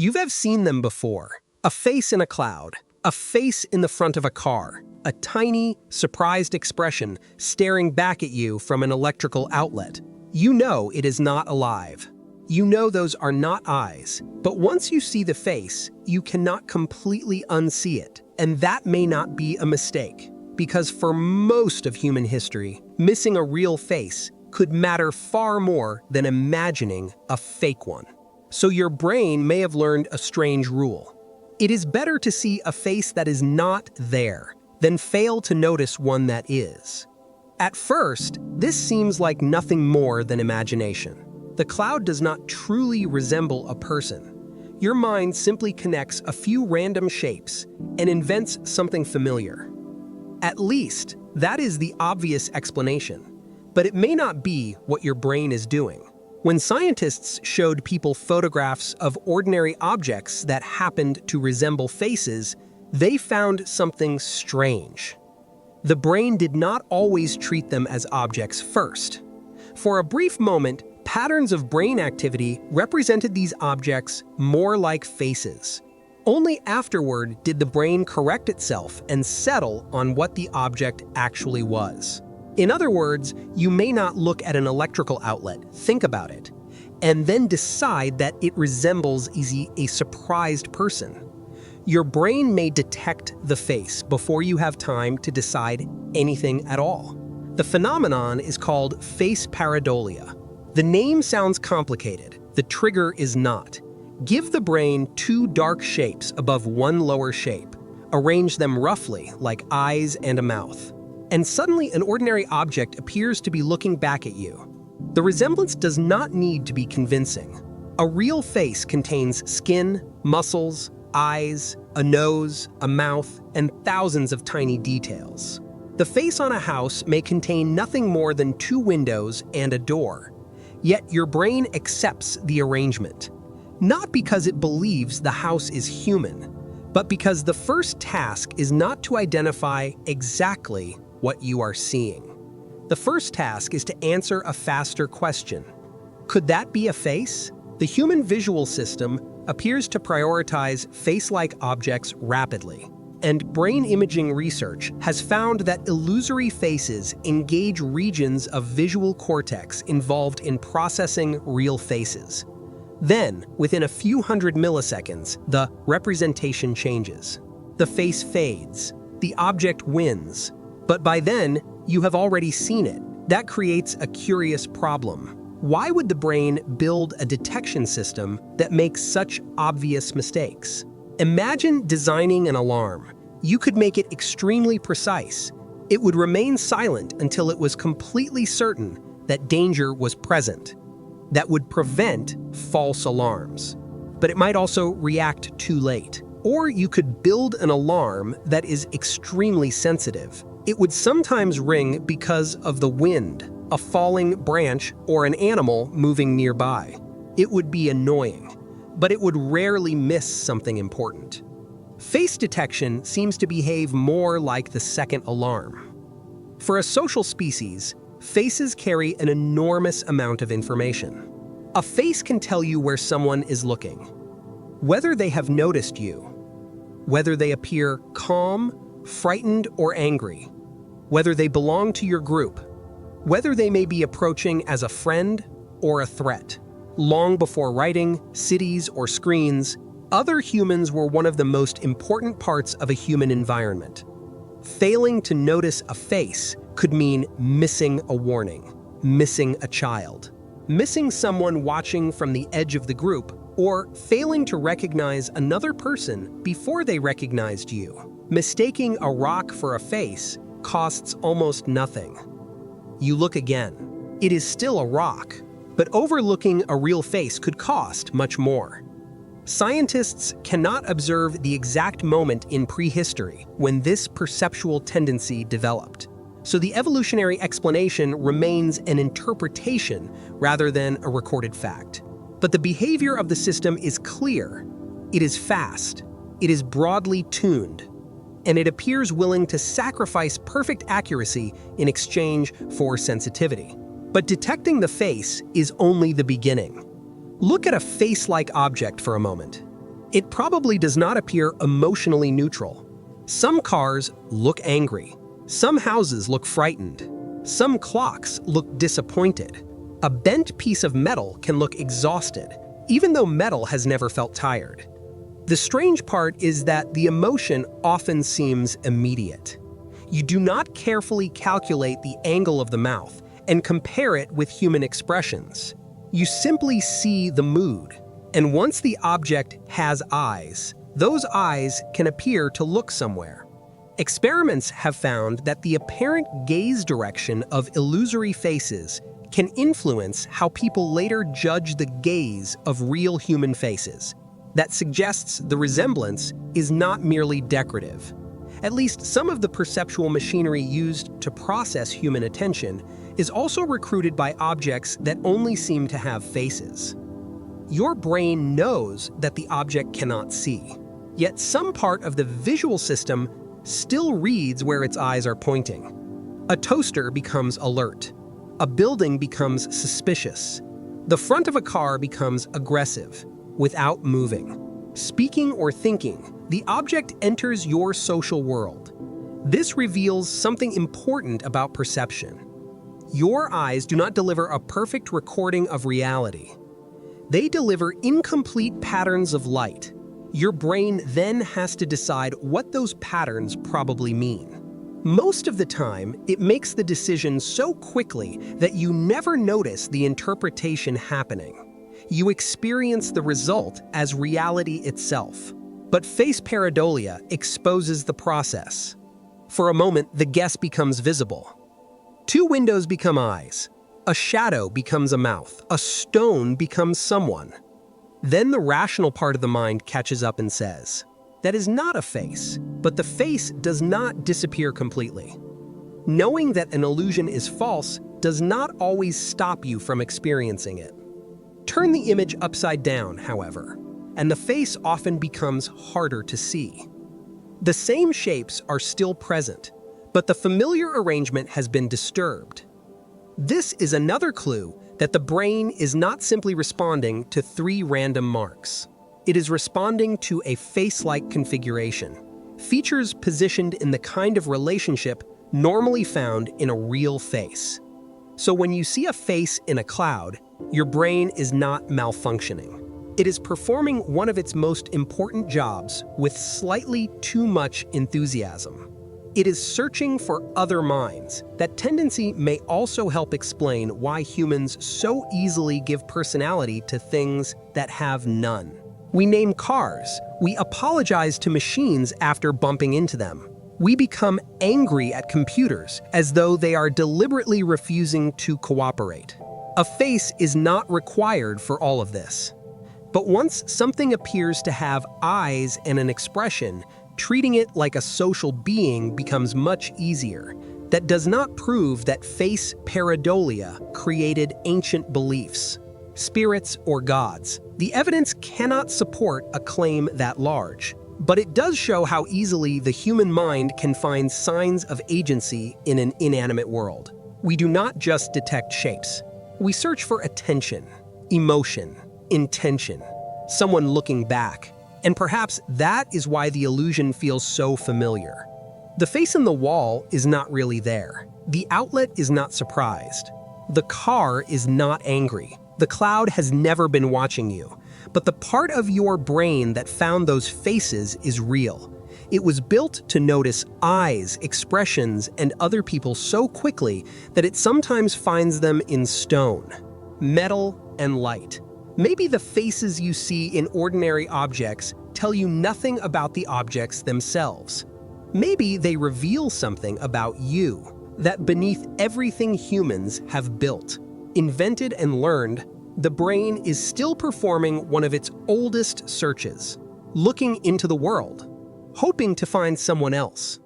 You have seen them before. A face in a cloud, a face in the front of a car, a tiny, surprised expression staring back at you from an electrical outlet. You know it is not alive. You know those are not eyes. But once you see the face, you cannot completely unsee it. And that may not be a mistake. Because for most of human history, missing a real face could matter far more than imagining a fake one. So your brain may have learned a strange rule. It is better to see a face that is not there than fail to notice one that is. At first, this seems like nothing more than imagination. The cloud does not truly resemble a person. Your mind simply connects a few random shapes and invents something familiar. At least, that is the obvious explanation. But it may not be what your brain is doing. When scientists showed people photographs of ordinary objects that happened to resemble faces, they found something strange. The brain did not always treat them as objects first. For a brief moment, patterns of brain activity represented these objects more like faces. Only afterward did the brain correct itself and settle on what the object actually was. In other words, you may not look at an electrical outlet, think about it, and then decide that it resembles a surprised person. Your brain may detect the face before you have time to decide anything at all. The phenomenon is called face pareidolia. The name sounds complicated, the trigger is not. Give the brain two dark shapes above one lower shape. Arrange them roughly, like eyes and a mouth. And suddenly an ordinary object appears to be looking back at you. The resemblance does not need to be convincing. A real face contains skin, muscles, eyes, a nose, a mouth, and thousands of tiny details. The face on a house may contain nothing more than two windows and a door. Yet your brain accepts the arrangement. Not because it believes the house is human, but because the first task is not to identify exactly what you are seeing. The first task is to answer a faster question. Could that be a face? The human visual system appears to prioritize face-like objects rapidly, and brain imaging research has found that illusory faces engage regions of visual cortex involved in processing real faces. Then, within a few hundred milliseconds, the representation changes. The face fades. The object wins. But by then, you have already seen it. That creates a curious problem. Why would the brain build a detection system that makes such obvious mistakes? Imagine designing an alarm. You could make it extremely precise. It would remain silent until it was completely certain that danger was present. That would prevent false alarms. But it might also react too late. Or you could build an alarm that is extremely sensitive. It would sometimes ring because of the wind, a falling branch, or an animal moving nearby. It would be annoying, but it would rarely miss something important. Face detection seems to behave more like the second alarm. For a social species, faces carry an enormous amount of information. A face can tell you where someone is looking, whether they have noticed you, whether they appear calm, frightened, or angry, whether they belong to your group, whether they may be approaching as a friend or a threat. Long before writing, cities, or screens, other humans were one of the most important parts of a human environment. Failing to notice a face could mean missing a warning, missing a child, missing someone watching from the edge of the group, or failing to recognize another person before they recognized you. Mistaking a rock for a face costs almost nothing. You look again. It is still a rock, but overlooking a real face could cost much more. Scientists cannot observe the exact moment in prehistory when this perceptual tendency developed. So the evolutionary explanation remains an interpretation rather than a recorded fact. But the behavior of the system is clear. It is fast. It is broadly tuned. And it appears willing to sacrifice perfect accuracy in exchange for sensitivity. But detecting the face is only the beginning. Look at a face-like object for a moment. It probably does not appear emotionally neutral. Some cars look angry. Some houses look frightened. Some clocks look disappointed. A bent piece of metal can look exhausted, even though metal has never felt tired. The strange part is that the emotion often seems immediate. You do not carefully calculate the angle of the mouth and compare it with human expressions. You simply see the mood, and once the object has eyes, those eyes can appear to look somewhere. Experiments have found that the apparent gaze direction of illusory faces can influence how people later judge the gaze of real human faces. That suggests the resemblance is not merely decorative. At least some of the perceptual machinery used to process human attention is also recruited by objects that only seem to have faces. Your brain knows that the object cannot see, yet some part of the visual system still reads where its eyes are pointing. A toaster becomes alert. A building becomes suspicious. The front of a car becomes aggressive, without moving. Speaking or thinking, the object enters your social world. This reveals something important about perception. Your eyes do not deliver a perfect recording of reality. They deliver incomplete patterns of light. Your brain then has to decide what those patterns probably mean. Most of the time, it makes the decision so quickly that you never notice the interpretation happening. You experience the result as reality itself. But face pareidolia exposes the process. For a moment, the guess becomes visible. Two windows become eyes. A shadow becomes a mouth. A stone becomes someone. Then the rational part of the mind catches up and says, "That is not a face," but the face does not disappear completely. Knowing that an illusion is false does not always stop you from experiencing it. Turn the image upside down, however, and the face often becomes harder to see. The same shapes are still present, but the familiar arrangement has been disturbed. This is another clue that the brain is not simply responding to three random marks. It is responding to a face-like configuration, features positioned in the kind of relationship normally found in a real face. So when you see a face in a cloud, your brain is not malfunctioning. It is performing one of its most important jobs with slightly too much enthusiasm. It is searching for other minds. That tendency may also help explain why humans so easily give personality to things that have none. We name cars. We apologize to machines after bumping into them. We become angry at computers as though they are deliberately refusing to cooperate. A face is not required for all of this. But once something appears to have eyes and an expression, treating it like a social being becomes much easier. That does not prove that face pareidolia created ancient beliefs, spirits, or gods. The evidence cannot support a claim that large. But it does show how easily the human mind can find signs of agency in an inanimate world. We do not just detect shapes. We search for attention, emotion, intention, someone looking back. And perhaps that is why the illusion feels so familiar. The face in the wall is not really there. The outlet is not surprised. The car is not angry. The cloud has never been watching you. But the part of your brain that found those faces is real. It was built to notice eyes, expressions, and other people so quickly that it sometimes finds them in stone, metal, and light. Maybe the faces you see in ordinary objects tell you nothing about the objects themselves. Maybe they reveal something about you, that beneath everything humans have built, invented, and learned, the brain is still performing one of its oldest searches, looking into the world, hoping to find someone else.